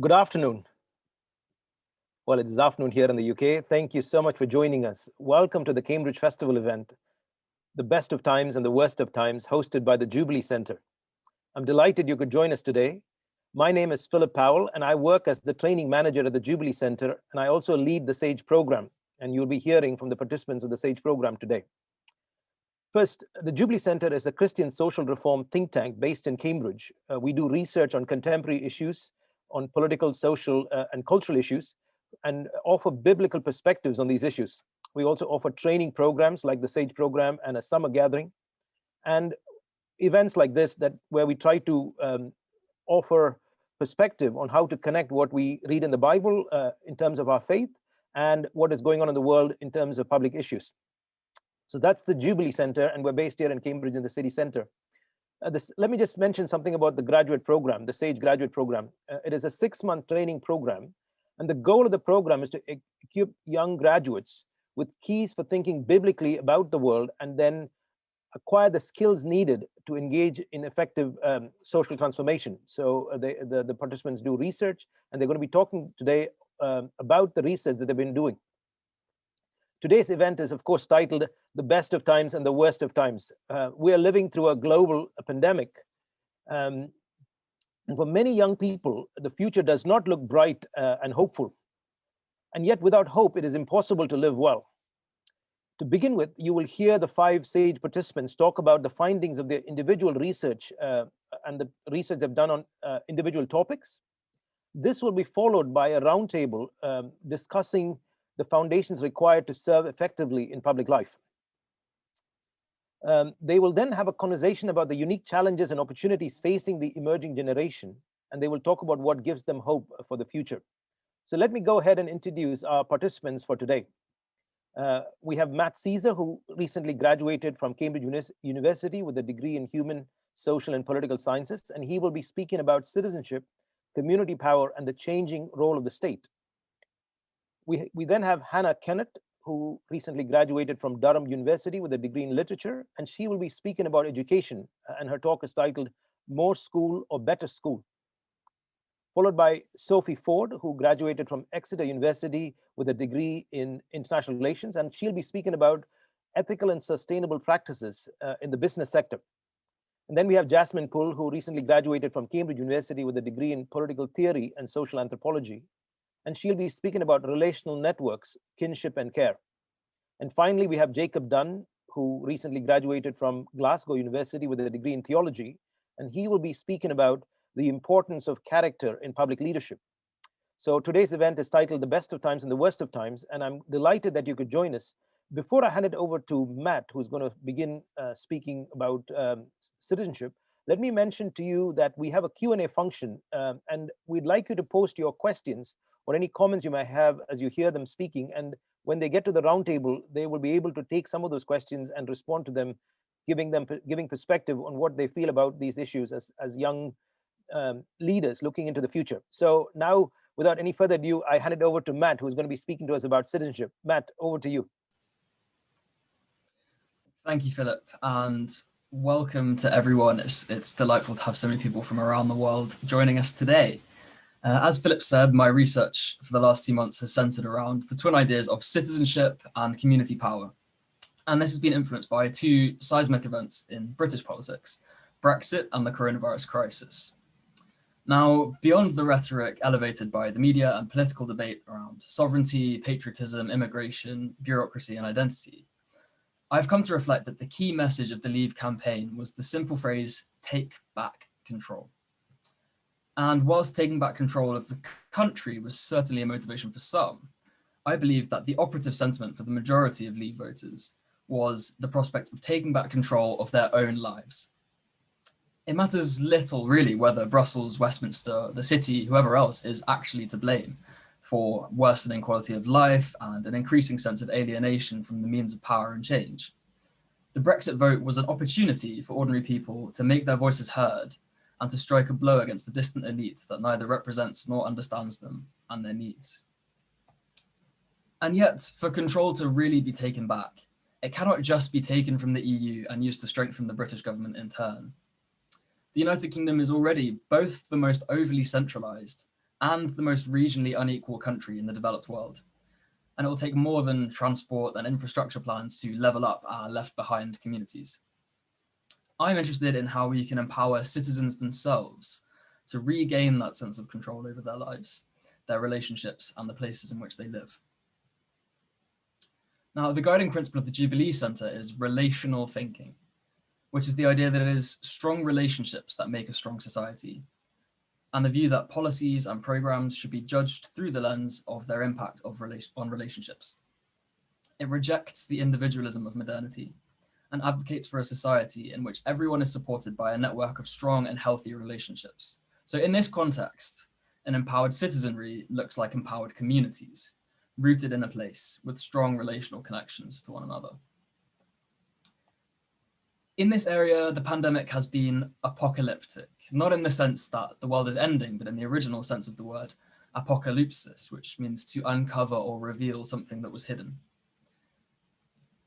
Good afternoon. Well, it is afternoon here in the UK. Thank you so much for joining us. Welcome to the Cambridge Festival event, the best of times and the worst of times, hosted by the Jubilee Centre. I'm delighted you could join us today. My name is Philip Powell, and I work as the training manager at the Jubilee Centre, and I also lead the SAGE program, and you'll be hearing from the participants of the SAGE program today. First, the Jubilee Centre is a Christian social reform think tank based in Cambridge. We do research on contemporary issues, on political, social, and cultural issues, and offer biblical perspectives on these issues. We also offer training programs like the SAGE program and a summer gathering, and events like this where we try to offer perspective on how to connect what we read in the Bible in terms of our faith and what is going on in the world in terms of public issues. So that's the Jubilee Centre, and we're based here in Cambridge in the city centre. Let me just mention something about the graduate program, the SAGE graduate program. It is a 6-month training program, and the goal of the program is to equip young graduates with keys for thinking biblically about the world and then acquire the skills needed to engage in effective social transformation. So the participants do research, and they're going to be talking today about the research that they've been doing. Today's event is, of course, titled The Best of Times and the Worst of Times. We are living through a global pandemic. And for many young people, the future does not look bright and hopeful. And yet, without hope, it is impossible to live well. To begin with, you will hear the 5 SAGE participants talk about the findings of their individual research and the research they've done on individual topics. This will be followed by a roundtable discussing the foundations required to serve effectively in public life. They will then have a conversation about the unique challenges and opportunities facing the emerging generation, and they will talk about what gives them hope for the future. So let me go ahead and introduce our participants for today. We have Matt Caesar, who recently graduated from Cambridge University with a degree in human, social, and political sciences, and he will be speaking about citizenship, community power, and the changing role of the state. We then have Hannah Kennett, who recently graduated from Durham University with a degree in literature, and she will be speaking about education, and her talk is titled More School or Better School. Followed by Sophie Ford, who graduated from Exeter University with a degree in international relations, and she'll be speaking about ethical and sustainable practices in the business sector. And then we have Jasmine Phul, who recently graduated from Cambridge University with a degree in political theory and social anthropology, and she'll be speaking about relational networks, kinship, and care. And finally, we have Jacob Dunn, who recently graduated from Glasgow University with a degree in theology, and he will be speaking about the importance of character in public leadership. So today's event is titled The Best of Times and the Worst of Times, and I'm delighted that you could join us. Before I hand it over to Matt, who's going to begin speaking about citizenship, let me mention to you that we have a Q&A function, and we'd like you to post your questions or any comments you might have as you hear them speaking. And when they get to the roundtable, they will be able to take some of those questions and respond to them, giving perspective on what they feel about these issues as young leaders looking into the future. So now, without any further ado, I hand it over to Matt, who's going to be speaking to us about citizenship. Matt, over to you. Thank you, Philip, and welcome to everyone. It's delightful to have so many people from around the world joining us today. As Philip said, my research for the last 2 months has centered around the twin ideas of citizenship and community power. And this has been influenced by 2 seismic events in British politics, Brexit and the coronavirus crisis. Now, beyond the rhetoric elevated by the media and political debate around sovereignty, patriotism, immigration, bureaucracy, and identity, I've come to reflect that the key message of the Leave campaign was the simple phrase, take back control. And whilst taking back control of the country was certainly a motivation for some, I believe that the operative sentiment for the majority of Leave voters was the prospect of taking back control of their own lives. It matters little, really, whether Brussels, Westminster, the city, whoever else is actually to blame for worsening quality of life and an increasing sense of alienation from the means of power and change. The Brexit vote was an opportunity for ordinary people to make their voices heard and to strike a blow against the distant elite that neither represents nor understands them and their needs. And yet, for control to really be taken back, it cannot just be taken from the EU and used to strengthen the British government in turn. The United Kingdom is already both the most overly centralised and the most regionally unequal country in the developed world. And it will take more than transport and infrastructure plans to level up our left behind communities. I'm interested in how we can empower citizens themselves to regain that sense of control over their lives, their relationships, and the places in which they live. Now, the guiding principle of the Jubilee Centre is relational thinking, which is the idea that it is strong relationships that make a strong society, and the view that policies and programs should be judged through the lens of their impact on relationships. It rejects the individualism of modernity and advocates for a society in which everyone is supported by a network of strong and healthy relationships. So in this context, an empowered citizenry looks like empowered communities, rooted in a place with strong relational connections to one another. In this area, the pandemic has been apocalyptic, not in the sense that the world is ending, but in the original sense of the word, apocalypsis, which means to uncover or reveal something that was hidden.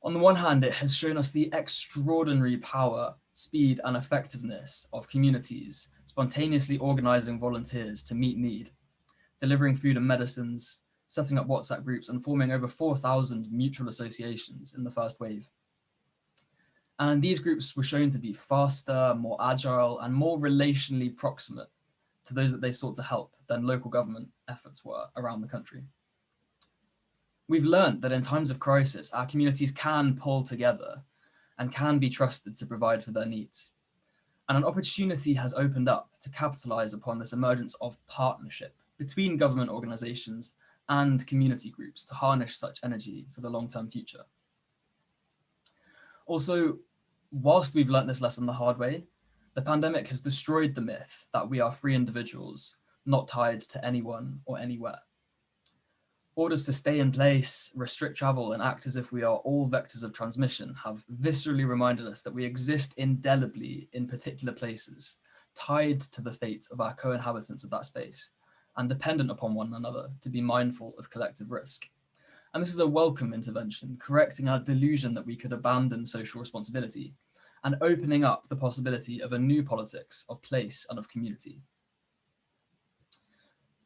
On the one hand, it has shown us the extraordinary power, speed, and effectiveness of communities spontaneously organizing volunteers to meet need, delivering food and medicines, setting up WhatsApp groups, and forming over 4,000 mutual associations in the first wave. And these groups were shown to be faster, more agile, and more relationally proximate to those that they sought to help than local government efforts were around the country. We've learned that in times of crisis, our communities can pull together and can be trusted to provide for their needs. And an opportunity has opened up to capitalize upon this emergence of partnership between government organizations and community groups to harness such energy for the long-term future. Also, whilst we've learnt this lesson the hard way, the pandemic has destroyed the myth that we are free individuals, not tied to anyone or anywhere. Orders to stay in place, restrict travel, and act as if we are all vectors of transmission have viscerally reminded us that we exist indelibly in particular places, tied to the fate of our co-inhabitants of that space, and dependent upon one another to be mindful of collective risk. And this is a welcome intervention, correcting our delusion that we could abandon social responsibility and opening up the possibility of a new politics of place and of community.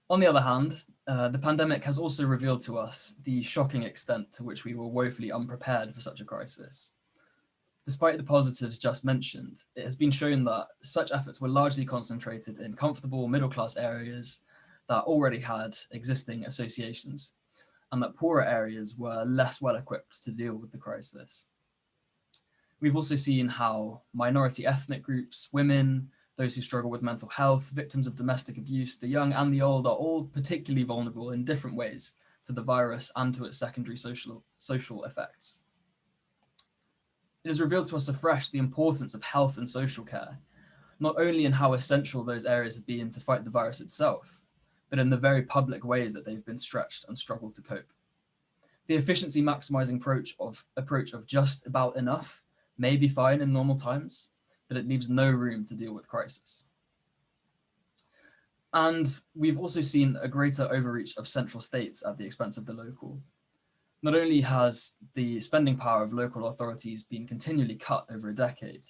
On the other hand, the pandemic has also revealed to us the shocking extent to which we were woefully unprepared for such a crisis. Despite the positives just mentioned, it has been shown that such efforts were largely concentrated in comfortable middle-class areas that already had existing associations, and that poorer areas were less well-equipped to deal with the crisis. We've also seen how minority ethnic groups, women, those who struggle with mental health, victims of domestic abuse, the young and the old are all particularly vulnerable in different ways to the virus and to its secondary social effects. It has revealed to us afresh the importance of health and social care, not only in how essential those areas have been to fight the virus itself, but in the very public ways that they've been stretched and struggled to cope. The efficiency maximizing approach of just about enough may be fine in normal times, but it leaves no room to deal with crisis. And we've also seen a greater overreach of central states at the expense of the local. Not only has the spending power of local authorities been continually cut over a decade,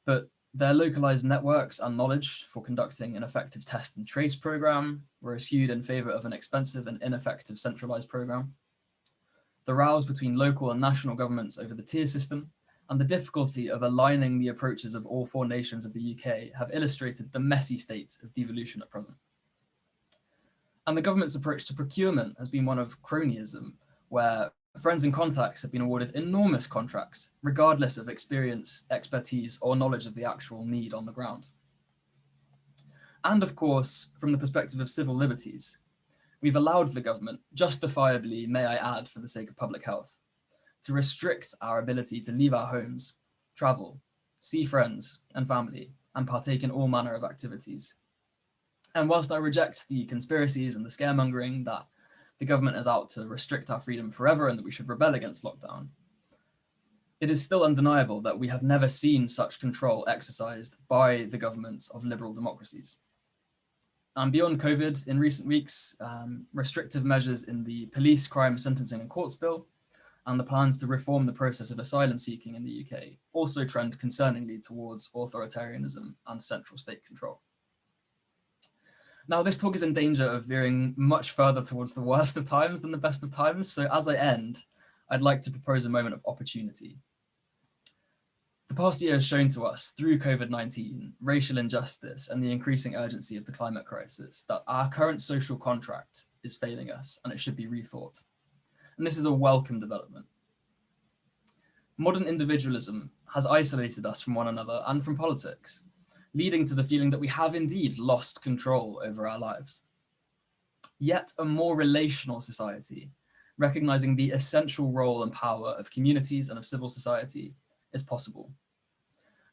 but their localized networks and knowledge for conducting an effective test and trace program were eschewed in favor of an expensive and ineffective centralized program. The rows between local and national governments over the tier system and the difficulty of aligning the approaches of all 4 nations of the UK have illustrated the messy state of devolution at present. And the government's approach to procurement has been one of cronyism, where friends and contacts have been awarded enormous contracts, regardless of experience, expertise, or knowledge of the actual need on the ground. And of course, from the perspective of civil liberties, we've allowed the government, justifiably, may I add, for the sake of public health, to restrict our ability to leave our homes, travel, see friends and family, and partake in all manner of activities. And whilst I reject the conspiracies and the scaremongering that the government is out to restrict our freedom forever and that we should rebel against lockdown, it is still undeniable that we have never seen such control exercised by the governments of liberal democracies. And beyond COVID, in recent weeks, restrictive measures in the Police, Crime, Sentencing and Courts Bill and the plans to reform the process of asylum seeking in the UK also trend concerningly towards authoritarianism and central state control. Now, this talk is in danger of veering much further towards the worst of times than the best of times. So as I end, I'd like to propose a moment of opportunity. The past year has shown to us, through COVID-19, racial injustice, and the increasing urgency of the climate crisis, that our current social contract is failing us and it should be rethought. And this is a welcome development. Modern individualism has isolated us from one another and from politics, leading to the feeling that we have indeed lost control over our lives. Yet a more relational society, recognizing the essential role and power of communities and of civil society, is possible.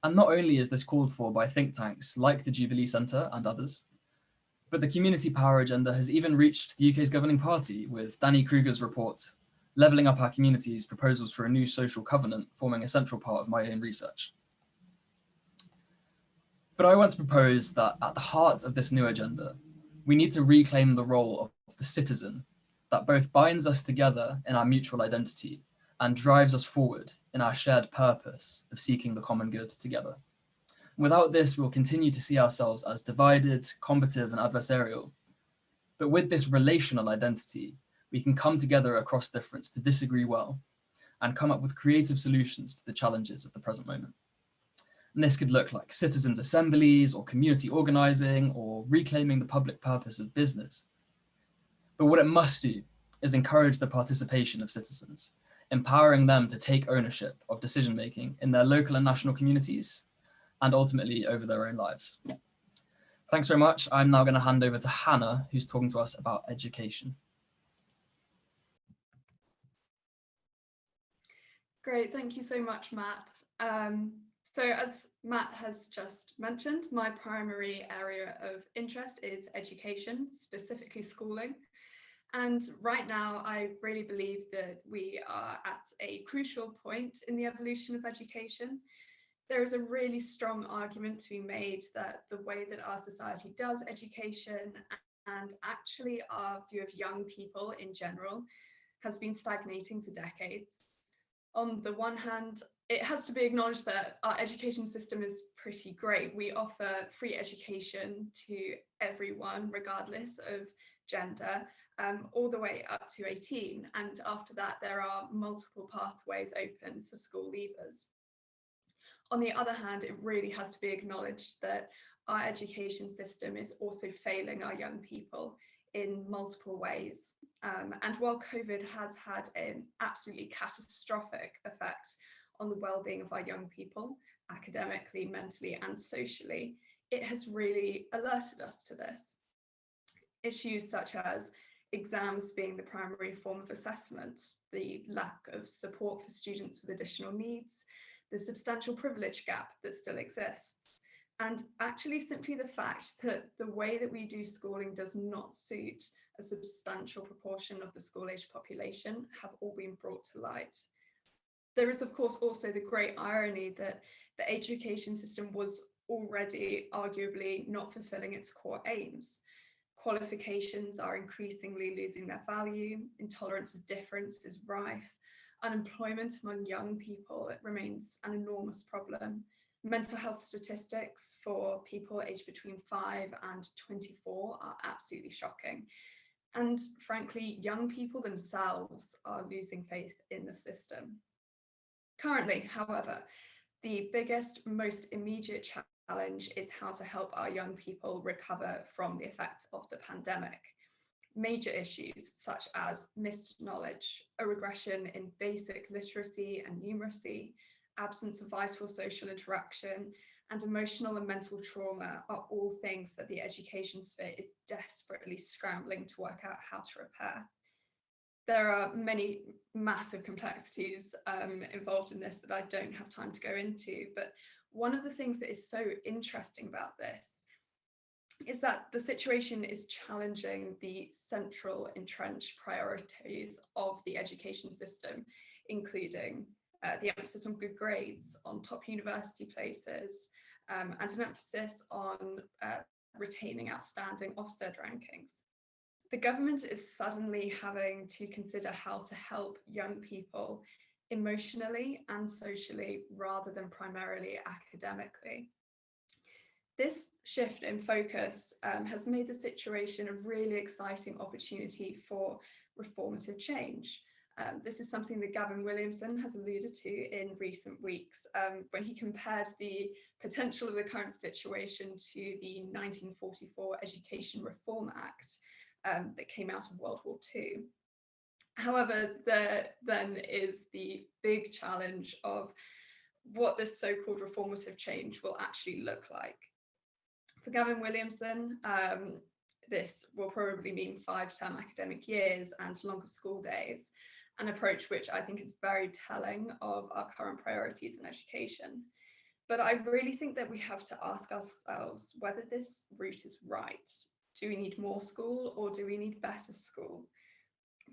And not only is this called for by think tanks like the Jubilee Centre and others, but the community power agenda has even reached the UK's governing party, with Danny Kruger's report, Levelling Up Our Communities, proposals for a new social covenant, forming a central part of my own research. But I want to propose that at the heart of this new agenda, we need to reclaim the role of the citizen that both binds us together in our mutual identity and drives us forward in our shared purpose of seeking the common good together. Without this, we'll continue to see ourselves as divided, combative, and adversarial. But with this relational identity, we can come together across difference to disagree well and come up with creative solutions to the challenges of the present moment. And this could look like citizens' assemblies or community organizing or reclaiming the public purpose of business. But what it must do is encourage the participation of citizens, empowering them to take ownership of decision-making in their local and national communities and ultimately over their own lives. Thanks very much. I'm now going to hand over to Hannah, who's talking to us about education. Great, thank you so much, Matt. So as Matt has just mentioned, my primary area of interest is education, specifically schooling. And right now, I really believe that we are at a crucial point in the evolution of education. There is a really strong argument to be made that the way that our society does education and actually our view of young people in general has been stagnating for decades. On the one hand, it has to be acknowledged that our education system is pretty great. We offer free education to everyone, regardless of gender, all the way up to 18. And after that, there are multiple pathways open for school leavers. On the other hand, it really has to be acknowledged that our education system is also failing our young people in multiple ways. And while COVID has had an absolutely catastrophic effect on the well-being of our young people, academically, mentally, and socially, it has really alerted us to this. Issues such as exams being the primary form of assessment, the lack of support for students with additional needs, the substantial privilege gap that still exists, and actually simply the fact that the way that we do schooling does not suit a substantial proportion of the school-age population have all been brought to light. There is, of course, also the great irony that the education system was already arguably not fulfilling its core aims. Qualifications are increasingly losing their value, intolerance of difference is rife, unemployment among young people remains an enormous problem. Mental health statistics for people aged between 5 and 24 are absolutely shocking. And frankly, young people themselves are losing faith in the system. Currently, however, the biggest, most immediate challenge is how to help our young people recover from the effects of the pandemic. Major issues such as missed knowledge, a regression in basic literacy and numeracy, absence of vital social interaction, and emotional and mental trauma are all things that the education sphere is desperately scrambling to work out how to repair. There are many massive complexities involved in this that I don't have time to go into, but one of the things that is so interesting about this is that the situation is challenging the central entrenched priorities of the education system, including the emphasis on good grades, on top university places, and an emphasis on retaining outstanding Ofsted rankings. The government is suddenly having to consider how to help young people emotionally and socially rather than primarily academically. This shift in focus has made the situation a really exciting opportunity for reformative change. This is something that Gavin Williamson has alluded to in recent weeks when he compared the potential of the current situation to the 1944 Education Reform Act that came out of World War II. However, there then is the big challenge of what this so-called reformative change will actually look like. For Gavin Williamson, this will probably mean 5-term academic years and longer school days, an approach which I think is very telling of our current priorities in education. But I really think that we have to ask ourselves whether this route is right. Do we need more school or do we need better school?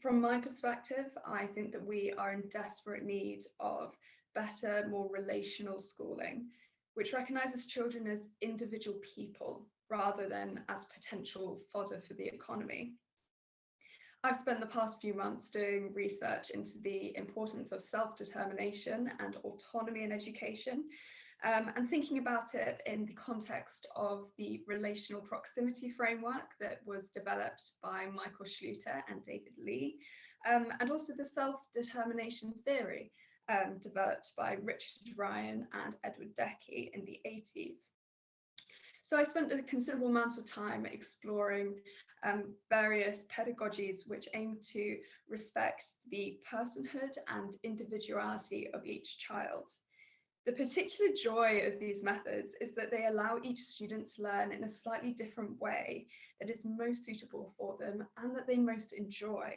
From my perspective, I think that we are in desperate need of better, more relational schooling, which recognises children as individual people rather than as potential fodder for the economy. I've spent the past few months doing research into the importance of self-determination and autonomy in education, and thinking about it in the context of the relational proximity framework that was developed by Michael Schluter and David Lee, and also the self-determination theory developed by Richard Ryan and Edward Deci in the 80s. So I spent a considerable amount of time exploring various pedagogies which aim to respect the personhood and individuality of each child. The particular joy of these methods is that they allow each student to learn in a slightly different way that is most suitable for them and that they most enjoy.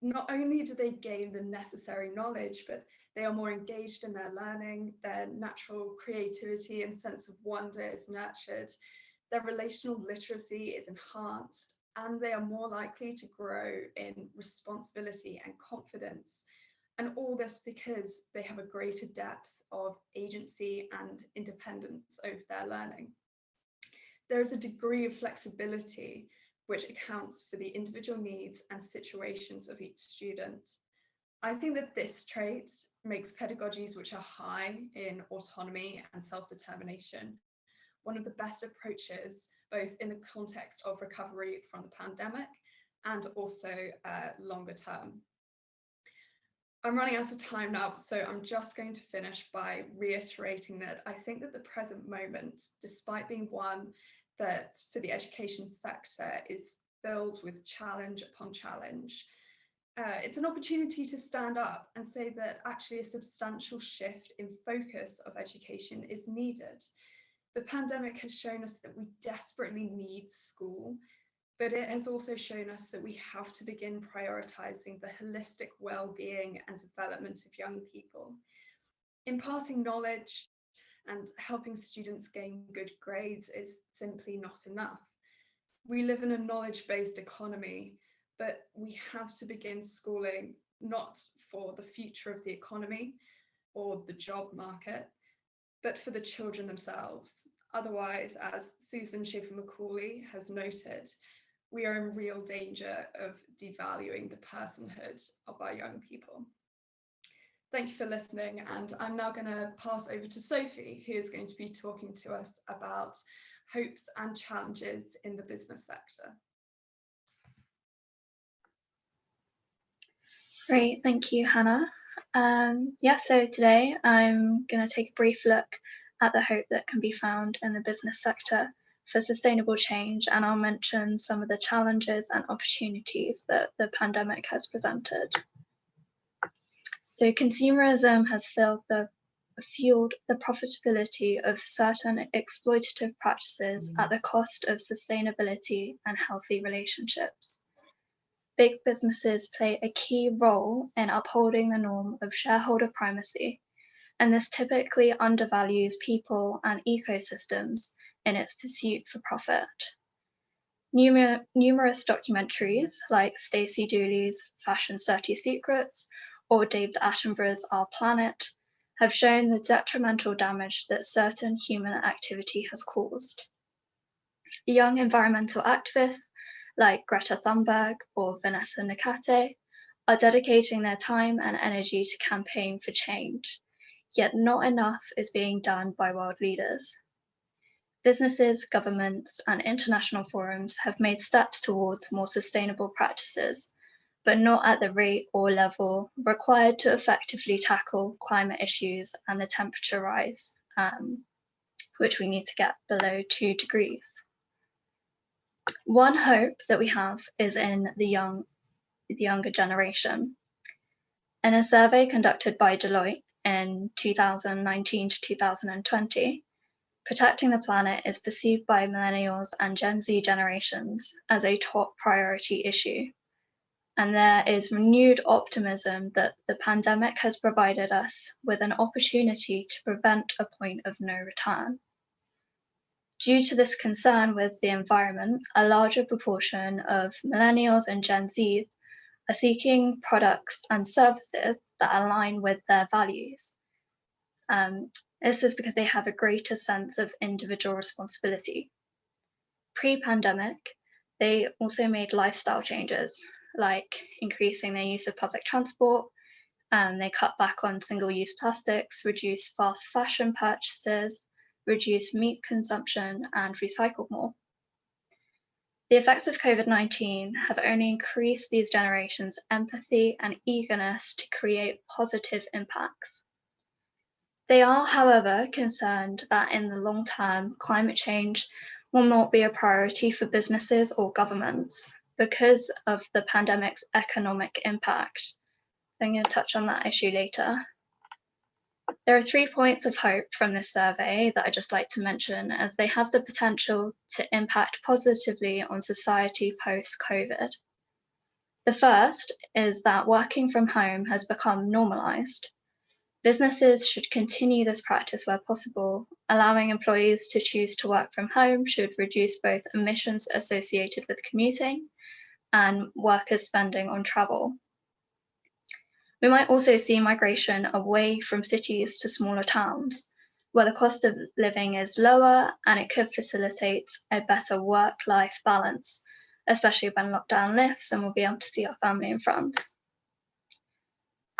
Not only do they gain the necessary knowledge, but they are more engaged in their learning, their natural creativity and sense of wonder is nurtured, their relational literacy is enhanced, and they are more likely to grow in responsibility and confidence. And all this because they have a greater depth of agency and independence over their learning. There is a degree of flexibility which accounts for the individual needs and situations of each student. I think that this trait makes pedagogies which are high in autonomy and self-determination one of the best approaches, both in the context of recovery from the pandemic and also longer term. I'm running out of time now, so I'm just going to finish by reiterating that I think that the present moment, despite being one that for the education sector is filled with challenge upon challenge, it's an opportunity to stand up and say that actually a substantial shift in focus of education is needed. The pandemic has shown us that we desperately need school, but it has also shown us that we have to begin prioritising the holistic well-being and development of young people. Imparting knowledge and helping students gain good grades is simply not enough. We live in a knowledge-based economy, but we have to begin schooling not for the future of the economy or the job market, but for the children themselves. Otherwise, as Susan Schaefer-Macaulay has noted, we are in real danger of devaluing the personhood of our young people. Thank you for listening, and I'm now going to pass over to Sophie, who is going to be talking to us about hopes and challenges in the business sector. Great, thank you, Hannah. So today I'm going to take a brief look at the hope that can be found in the business sector for sustainable change, and I'll mention some of the challenges and opportunities that the pandemic has presented. So consumerism has fueled the profitability of certain exploitative practices at the cost of sustainability and healthy relationships. Big businesses play a key role in upholding the norm of shareholder primacy, and this typically undervalues people and ecosystems in its pursuit for profit. Numerous documentaries like Stacey Dooley's Fashion's Dirty Secrets or David Attenborough's Our Planet have shown the detrimental damage that certain human activity has caused. Young environmental activists like Greta Thunberg or Vanessa Nakate are dedicating their time and energy to campaign for change, yet not enough is being done by world leaders. Businesses, governments, and international forums have made steps towards more sustainable practices, but not at the rate or level required to effectively tackle climate issues and the temperature rise, which we need to get below 2 degrees. One hope that we have is in the younger generation. In a survey conducted by Deloitte in 2019 to 2020, protecting the planet is perceived by millennials and Gen Z generations as a top priority issue. And there is renewed optimism that the pandemic has provided us with an opportunity to prevent a point of no return. Due to this concern with the environment, a larger proportion of millennials and Gen Zs are seeking products and services that align with their values. This is because they have a greater sense of individual responsibility. Pre-pandemic, they also made lifestyle changes, like increasing their use of public transport. They cut back on single-use plastics, reduced fast fashion purchases, reduced meat consumption, and recycled more. The effects of COVID-19 have only increased these generations' empathy and eagerness to create positive impacts. They are, however, concerned that in the long term, climate change will not be a priority for businesses or governments because of the pandemic's economic impact. I'm going to touch on that issue later. There are 3 points of hope from this survey that I'd just like to mention, as they have the potential to impact positively on society post-COVID. The first is that working from home has become normalised. Businesses should continue this practice where possible. Allowing employees to choose to work from home should reduce both emissions associated with commuting and workers' spending on travel. We might also see migration away from cities to smaller towns, where the cost of living is lower and it could facilitate a better work-life balance, especially when lockdown lifts and we'll be able to see our family and friends.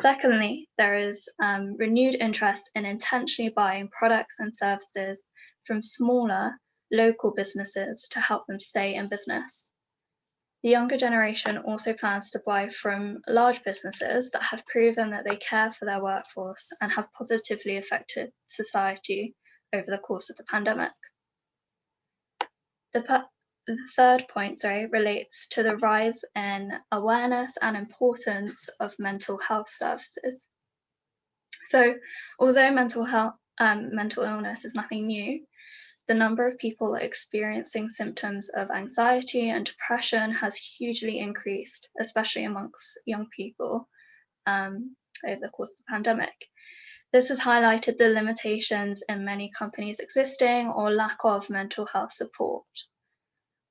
Secondly, there is renewed interest in intentionally buying products and services from smaller local businesses to help them stay in business. The younger generation also plans to buy from large businesses that have proven that they care for their workforce and have positively affected society over the course of the pandemic. The third point, relates to the rise in awareness and importance of mental health services. So, although mental illness is nothing new, the number of people experiencing symptoms of anxiety and depression has hugely increased, especially amongst young people over the course of the pandemic. This has highlighted the limitations in many companies' existing or lack of mental health support.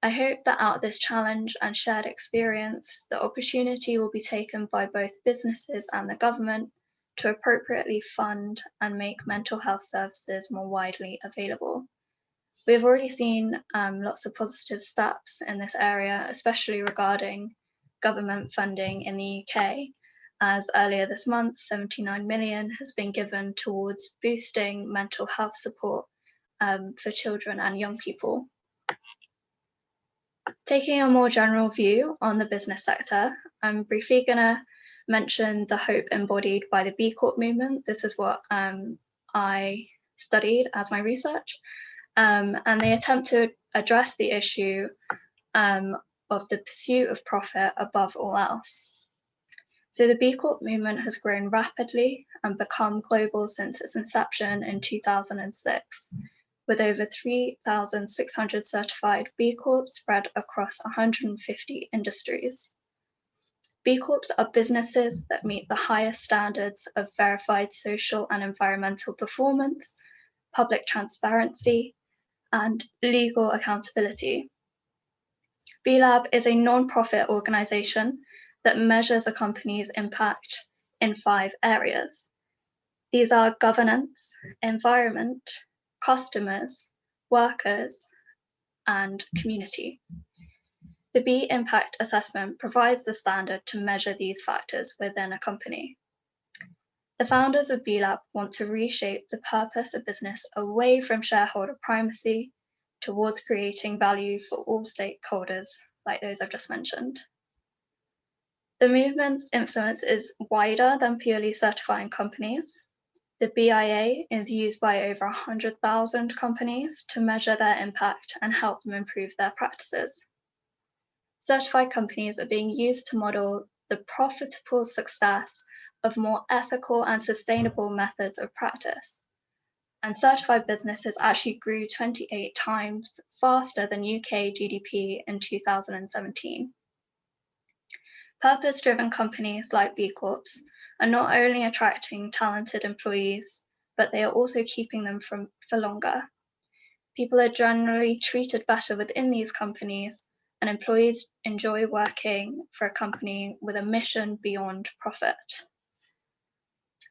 I hope that out of this challenge and shared experience, the opportunity will be taken by both businesses and the government to appropriately fund and make mental health services more widely available. We've already seen lots of positive steps in this area, especially regarding government funding in the UK, as earlier this month, 79 million has been given towards boosting mental health support for children and young people. Taking a more general view on the business sector, I'm briefly going to mention the hope embodied by the B Corp movement. This is what I studied as my research, and they attempt to address the issue of the pursuit of profit above all else. So the B Corp movement has grown rapidly and become global since its inception in 2006. With over 3,600 certified B Corps spread across 150 industries. B Corps are businesses that meet the highest standards of verified social and environmental performance, public transparency, and legal accountability. B-Lab is a non-profit organisation that measures a company's impact in 5 areas. These are governance, environment, customers, workers, and community. The B Impact Assessment provides the standard to measure these factors within a company. The founders of B-Lab want to reshape the purpose of business away from shareholder primacy towards creating value for all stakeholders, like those I've just mentioned. The movement's influence is wider than purely certifying companies. The BIA is used by over 100,000 companies to measure their impact and help them improve their practices. Certified companies are being used to model the profitable success of more ethical and sustainable methods of practice. And certified businesses actually grew 28 times faster than UK GDP in 2017. Purpose-driven companies like B Corps are not only attracting talented employees, but they are also keeping them for longer. People are generally treated better within these companies, and employees enjoy working for a company with a mission beyond profit.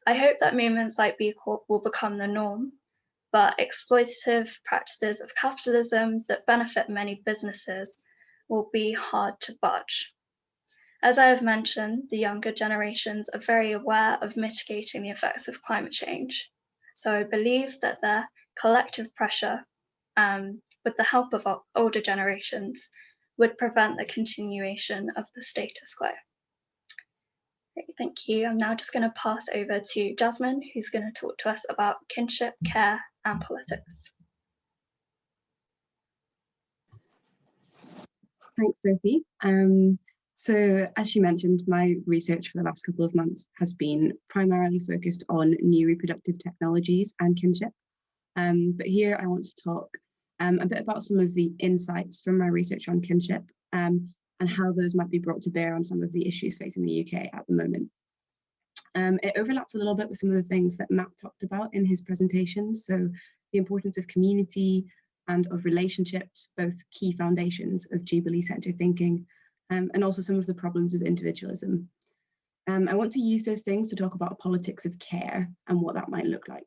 I hope that movements like B Corp will become the norm, but exploitative practices of capitalism that benefit many businesses will be hard to budge. As I have mentioned, the younger generations are very aware of mitigating the effects of climate change. So I believe that their collective pressure, with the help of older generations, would prevent the continuation of the status quo. Great, thank you. I'm now just going to pass over to Jasmine, who's going to talk to us about kinship, care, and politics. Thanks, Sophie. So as she mentioned, my research for the last couple of months has been primarily focused on new reproductive technologies and kinship. But here I want to talk a bit about some of the insights from my research on kinship and how those might be brought to bear on some of the issues facing the UK at the moment. It overlaps a little bit with some of the things that Matt talked about in his presentation. So the importance of community and of relationships, both key foundations of Jubilee Centre thinking, and also some of the problems of individualism. I want to use those things to talk about politics of care and what that might look like.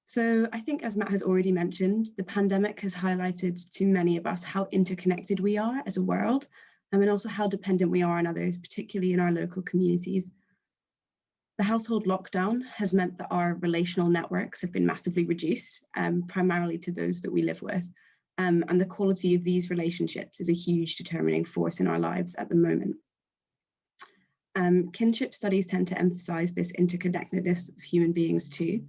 So I think, as Matt has already mentioned, the pandemic has highlighted to many of us how interconnected we are as a world, and also how dependent we are on others, particularly in our local communities. The household lockdown has meant that our relational networks have been massively reduced, primarily to those that we live with. And the quality of these relationships is a huge determining force in our lives at the moment. Kinship studies tend to emphasize this interconnectedness of human beings too.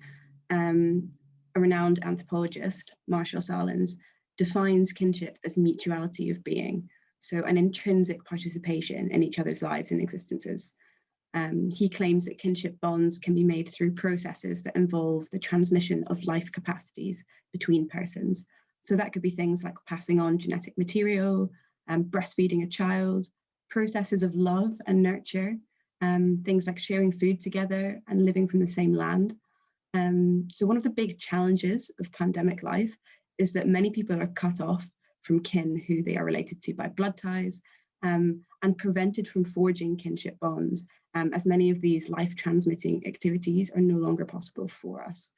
A renowned anthropologist, Marshall Salins, defines kinship as mutuality of being, so an intrinsic participation in each other's lives and existences. He claims that kinship bonds can be made through processes that involve the transmission of life capacities between persons. So that could be things like passing on genetic material, breastfeeding a child, processes of love and nurture, things like sharing food together and living from the same land. So one of the big challenges of pandemic life is that many people are cut off from kin who they are related to by blood ties, and prevented from forging kinship bonds, as many of these life-transmitting activities are no longer possible for us.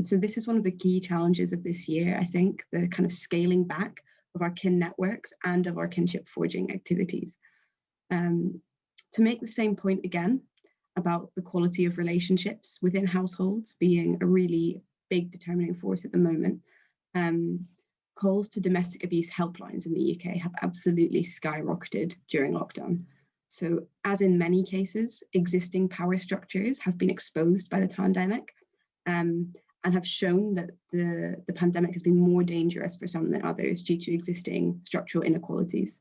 So this is one of the key challenges of this year, I think, the kind of scaling back of our kin networks and of our kinship forging activities. To make the same point again about the quality of relationships within households being a really big determining force at the moment, calls to domestic abuse helplines in the UK have absolutely skyrocketed during lockdown. So as in many cases, existing power structures have been exposed by the pandemic, and have shown that the pandemic has been more dangerous for some than others due to existing structural inequalities.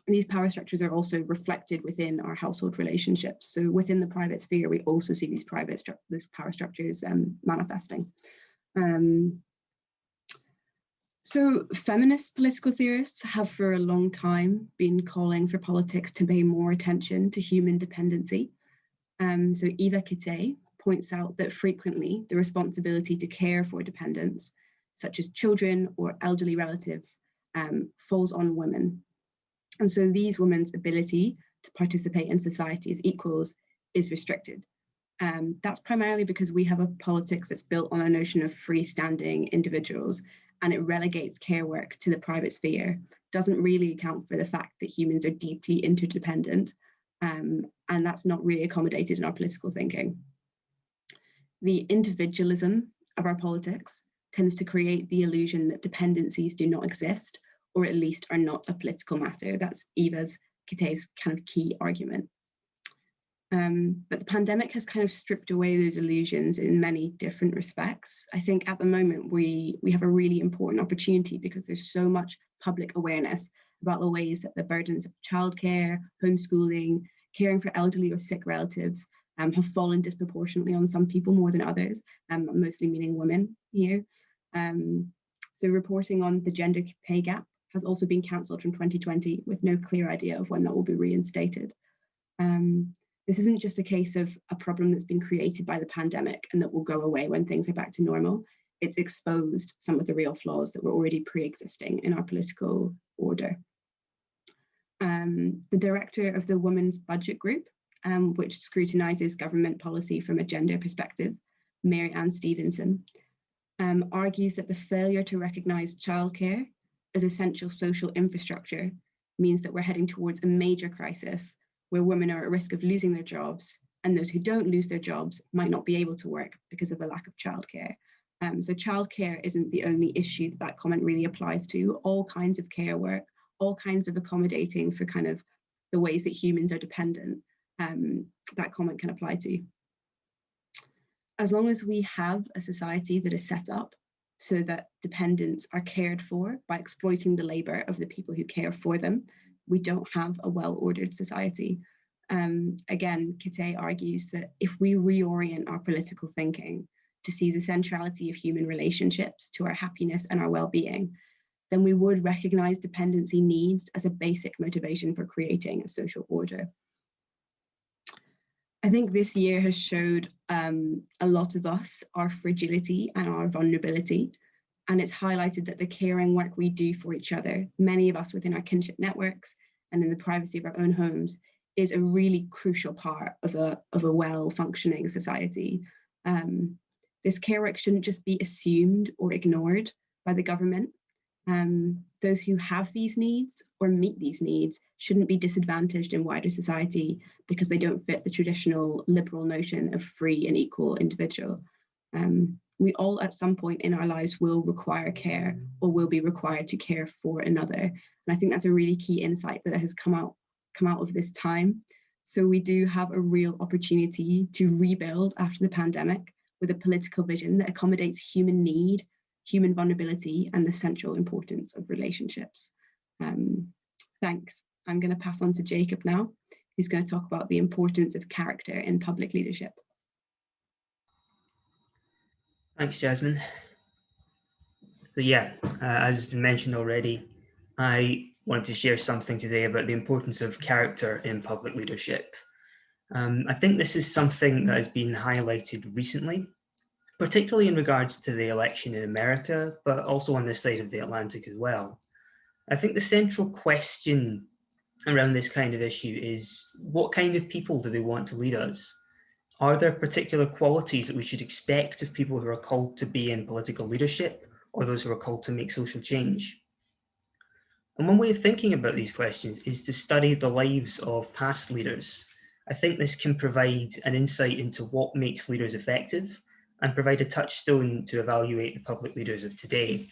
These power structures are also reflected within our household relationships. So within the private sphere, we also see these power structures manifesting. So feminist political theorists have for a long time been calling for politics to pay more attention to human dependency. So Eva Kitay points out that frequently the responsibility to care for dependents, such as children or elderly relatives, falls on women. And so these women's ability to participate in society as equals is restricted. That's primarily because we have a politics that's built on a notion of freestanding individuals, and it relegates care work to the private sphere, doesn't really account for the fact that humans are deeply interdependent, and that's not really accommodated in our political thinking. The individualism of our politics tends to create the illusion that dependencies do not exist, or at least are not a political matter. That's Eva's, Kitay's kind of key argument. But the pandemic has kind of stripped away those illusions in many different respects. I think at the moment we have a really important opportunity because there's so much public awareness about the ways that the burdens of childcare, homeschooling, caring for elderly or sick relatives have fallen disproportionately on some people more than others, mostly meaning women here. So reporting on the gender pay gap has also been cancelled from 2020 with no clear idea of when that will be reinstated. This isn't just a case of a problem that's been created by the pandemic and that will go away when things are back to normal. It's exposed some of the real flaws that were already pre-existing in our political order. The director of the Women's Budget Group, which scrutinises government policy from a gender perspective, Mary Ann Stevenson, argues that the failure to recognise childcare as essential social infrastructure means that we're heading towards a major crisis where women are at risk of losing their jobs, and those who don't lose their jobs might not be able to work because of a lack of childcare. So childcare isn't the only issue that comment really applies to. All kinds of care work, all kinds of accommodating for kind of the ways that humans are dependent, that comment can apply to. As long as we have a society that is set up so that dependents are cared for by exploiting the labour of the people who care for them, we don't have a well-ordered society. Again, Kitay argues that if we reorient our political thinking to see the centrality of human relationships to our happiness and our well-being, then we would recognise dependency needs as a basic motivation for creating a social order. I think this year has showed a lot of us our fragility and our vulnerability. And it's highlighted that the caring work we do for each other, many of us within our kinship networks and in the privacy of our own homes, is a really crucial part of a well-functioning society. This care work shouldn't just be assumed or ignored by the government. Those who have these needs or meet these needs shouldn't be disadvantaged in wider society because they don't fit the traditional liberal notion of free and equal individual. We all at some point in our lives will require care or will be required to care for another. And I think that's a really key insight that has come out of this time. So we do have a real opportunity to rebuild after the pandemic with a political vision that accommodates human need, human vulnerability, and the central importance of relationships. Thanks. I'm going to pass on to Jacob now. He's going to talk about the importance of character in public leadership. Thanks, Jasmine. So yeah, as has been mentioned already, I wanted to share something today about the importance of character in public leadership. I think this is something that has been highlighted recently, particularly in regards to the election in America, but also on this side of the Atlantic as well. I think the central question around this kind of issue is, what kind of people do we want to lead us? Are there particular qualities that we should expect of people who are called to be in political leadership or those who are called to make social change? And one way of thinking about these questions is to study the lives of past leaders. I think this can provide an insight into what makes leaders effective and provide a touchstone to evaluate the public leaders of today.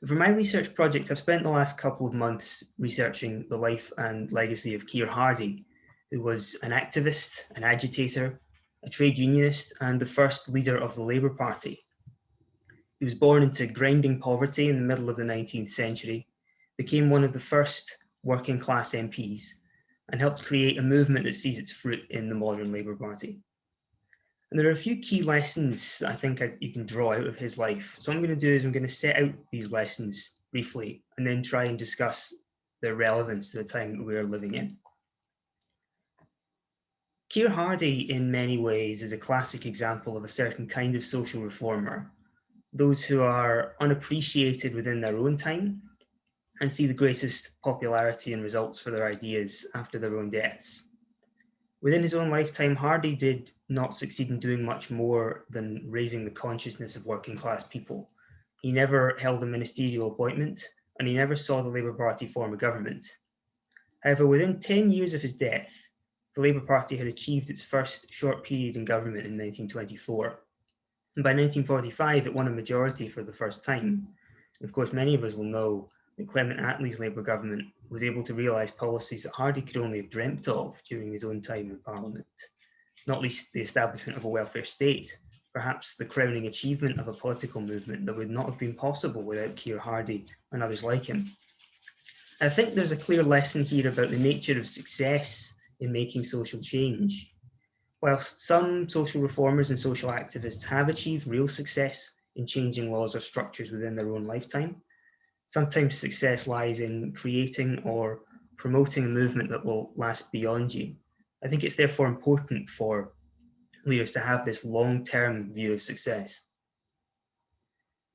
For my research project, I've spent the last couple of months researching the life and legacy of Keir Hardie, who was an activist, an agitator, a trade unionist, and the first leader of the Labour Party. He was born into grinding poverty in the middle of the 19th century, became one of the first working class MPs, and helped create a movement that sees its fruit in the modern Labour Party. And there are a few key lessons that I think you can draw out of his life. So what I'm going to do is I'm going to set out these lessons briefly and then try and discuss their relevance to the time that we're living in. Keir Hardie, in many ways, is a classic example of a certain kind of social reformer, those who are unappreciated within their own time and see the greatest popularity and results for their ideas after their own deaths. Within his own lifetime, Hardie did not succeed in doing much more than raising the consciousness of working class people. He never held a ministerial appointment, and he never saw the Labour Party form a government. However, within 10 years of his death, the Labour Party had achieved its first short period in government in 1924. And by 1945, it won a majority for the first time. Of course, many of us will know that Clement Attlee's Labour government was able to realise policies that Hardie could only have dreamt of during his own time in Parliament, not least the establishment of a welfare state, perhaps the crowning achievement of a political movement that would not have been possible without Keir Hardie and others like him. I think there's a clear lesson here about the nature of success in making social change. Whilst some social reformers and social activists have achieved real success in changing laws or structures within their own lifetime, sometimes success lies in creating or promoting a movement that will last beyond you. I think it's therefore important for leaders to have this long-term view of success.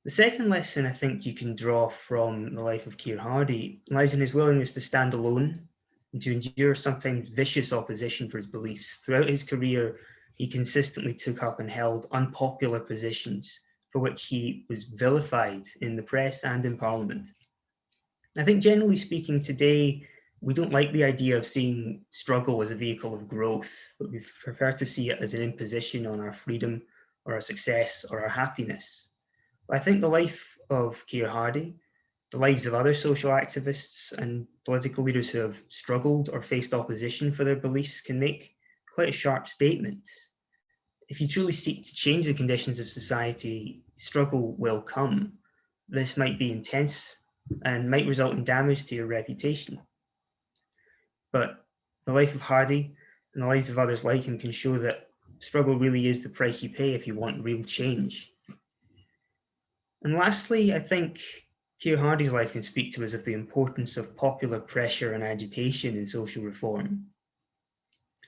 The second lesson I think you can draw from the life of Keir Hardie lies in his willingness to stand alone and to endure sometimes vicious opposition for his beliefs. Throughout his career, he consistently took up and held unpopular positions for which he was vilified in the press and in Parliament. I think generally speaking today, we don't like the idea of seeing struggle as a vehicle of growth, but we prefer to see it as an imposition on our freedom or our success or our happiness. But I think the life of Keir Hardie, the lives of other social activists and political leaders who have struggled or faced opposition for their beliefs can make quite a sharp statement. If you truly seek to change the conditions of society, struggle will come. This might be intense and might result in damage to your reputation. But the life of Hardie and the lives of others like him can show that struggle really is the price you pay if you want real change. And lastly, I think Keir Hardie's life can speak to us of the importance of popular pressure and agitation in social reform.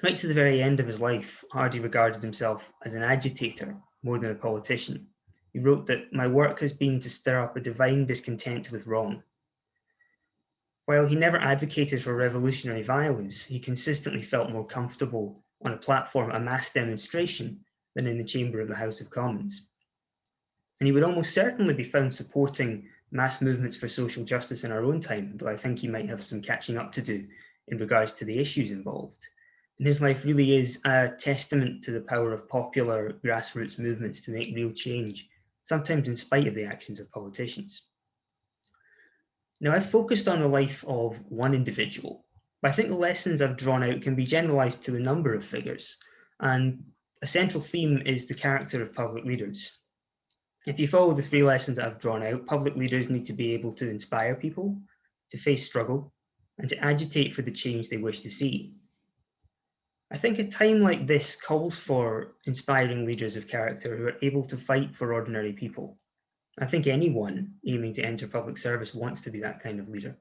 Right to the very end of his life, Hardie regarded himself as an agitator more than a politician. He wrote that my work has been to stir up a divine discontent with wrong. While he never advocated for revolutionary violence, he consistently felt more comfortable on a platform, a mass demonstration, than in the chamber of the House of Commons. And he would almost certainly be found supporting mass movements for social justice in our own time, though I think he might have some catching up to do in regards to the issues involved. And his life really is a testament to the power of popular grassroots movements to make real change, sometimes in spite of the actions of politicians. Now, I've focused on the life of one individual, but I think the lessons I've drawn out can be generalized to a number of figures, and a central theme is the character of public leaders. If you follow the three lessons that I've drawn out, public leaders need to be able to inspire people, to face struggle, and to agitate for the change they wish to see. I think a time like this calls for inspiring leaders of character who are able to fight for ordinary people. I think anyone aiming to enter public service wants to be that kind of leader.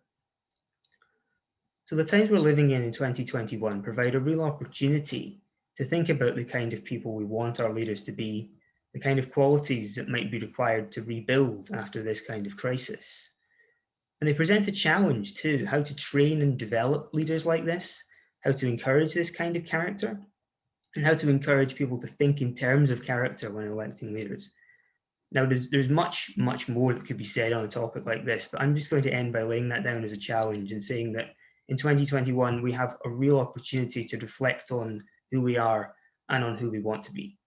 So the times we're living in 2021 provide a real opportunity to think about the kind of people we want our leaders to be, the kind of qualities that might be required to rebuild after this kind of crisis. And they present a challenge too, how to train and develop leaders like this, how to encourage this kind of character, and how to encourage people to think in terms of character when electing leaders. Now, there's much more that could be said on a topic like this, but I'm just going to end by laying that down as a challenge and saying that in 2021, we have a real opportunity to reflect on who we are and on who we want to be.